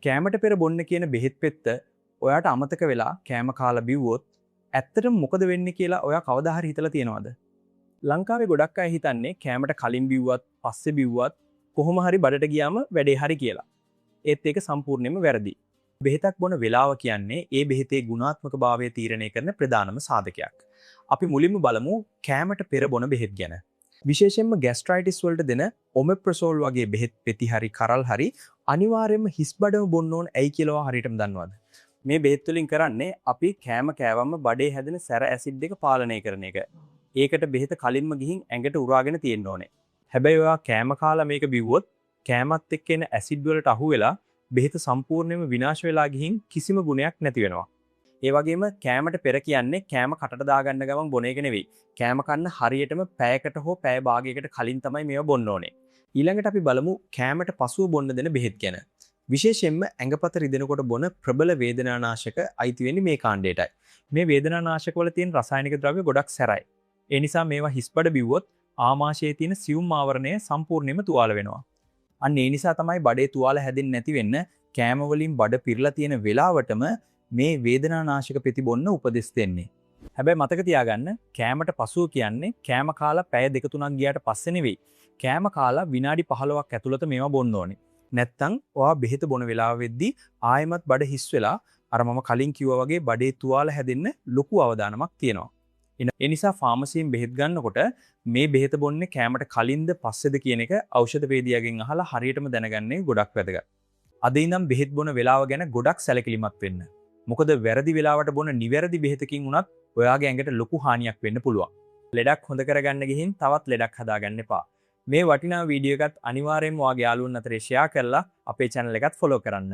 කෑමට පෙර බොන්න කියන බෙහෙත් පෙත්ත ඔයාට අමතක වෙලා කෑම කාලා බිව්වොත් ඇත්තටම මොකද වෙන්නේ කියලා ඔයා කවදා හරි හිතලා තියෙනවද? ලංකාවේ ගොඩක් අය හිතන්නේ කෑමට කලින් බිව්වත් පස්සේ බිව්වත් කොහොම හරි බඩට ගියාම වැඩේ හරි කියලා. ඒත් ඒක සම්පූර්ණයෙන්ම වැරදි. බෙහෙතක් බොන වෙලාව කියන්නේ ඒ බෙහෙතේ ගුණාත්මක භාවය තීරණය කරන ප්‍රධානම සාධකයක්. අපි මුලින්ම බලමු කෑමට පෙර බොන බෙහෙත් ගැන. විශේෂයෙන්ම ગેස්ට්‍රයිටිස් වලට දෙන ඔමෙප්‍රසෝල් වගේ බෙහෙත් පෙති හරි කරල් හරි අනිවාර්යයෙන්ම හිස් බඩම බොන්න ඕන ඇයි කියලා හරියටම දන්නවද? මේ බෙහෙත් වලින් කරන්නේ අපි කෑම කෑවම බඩේ හැදෙන සැර ඇසිඩ් එක පාලනය කරන එක. ඒකට බෙහෙත කලින්ම ගිහින් ඇඟට උරාගෙන තියෙන්න ඕනේ. හැබැයි ඔයා කෑම කාලා මේක බිව්වොත් කෑමත් එක්ක එන ඇසිඩ් වලට අහු වෙලා බෙහෙත සම්පූර්ණයෙන්ම විනාශ වෙලා ගිහින් කිසිම ගුණයක් නැති වෙනවා. ඒ වගේම කෑමට පෙර කියන්නේ කෑම කටට දාගන්න ගමන් බොන එක නෙවෙයි. කෑම කන්න හරියටම පැයකට හෝ පැය භාගයකට කලින් තමයි මේවා බොන්න ඕනේ. ඊළඟට අපි බලමු කෑමට පසුව බොන්න දෙන බෙහෙත් ගැන. විශේෂයෙන්ම ඇඟපත රිදෙනකොට බොන ප්‍රබල වේදනානාශක අයිති වෙන්නේ මේ කාණ්ඩයටයි. මේ වේදනානාශක වල තියෙන රසායනික ද්‍රව්‍ය ගොඩක් සැරයි. ඒ නිසා මේවා හිස්බඩ බිව්වොත් ආමාශයේ තියෙන සියුම් ආවරණය සම්පූර්ණයෙන්ම තුවාල වෙනවා. අන්න ඒ නිසා තමයි බඩේ තුවාල හැදෙන්නේ නැති වෙන්න කෑම වලින් බඩ පිරලා තියෙන වෙලාවටම මේ වේදනානාශක පෙති බොන්න උපදෙස් දෙන්නේ. හැබැයි මතක තියාගන්න කෑමට පසුව කියන්නේ කෑම කාලා පැය 2-3ක් ගියාට පස්සේ නෙවෙයි. කෑම කාලා විනාඩි 15ක් ඇතුළත මේවා බොන්න ඕනේ. නැත්තම් ඔයා බෙහෙත බොන වෙලාව වෙද්දී ආයෙමත් බඩ හිස් වෙලා අර මම කලින් කිව්වා වගේ බඩේ තුවාල හැදෙන්න ලොකු අවදානමක් තියෙනවා. ඒ නිසා ෆාමසියෙන් බෙහෙත් ගන්නකොට මේ බෙහෙත බොන්නේ කෑමට කලින්ද පස්සේද කියන එක ඖෂධ වේදියාගෙන් අහලා හරියටම දැනගන්නේ ගොඩක් වැදගත්. අද ඉඳන් බෙහෙත් බොන වෙලාව ගැන ගොඩක් සැලකිලිමත් වෙන්න. මොකද වැරදි වෙලාවට බොන නිවැරදි බෙහෙතකින් උනත් ඔයාගේ ඇඟට ලොකු හානියක් වෙන්න පුළුවන්. ලෙඩක් හොඳ කරගන්න ගිහින් තවත් ලෙඩක් හදාගන්න එපා. මේ වටිනා වීඩියෝ එකත් අනිවාර්යයෙන්ම ඔයාගේ යාළුවන් අතරේ ෂෙයා කරලා අපේ channel එකත් follow කරන්න.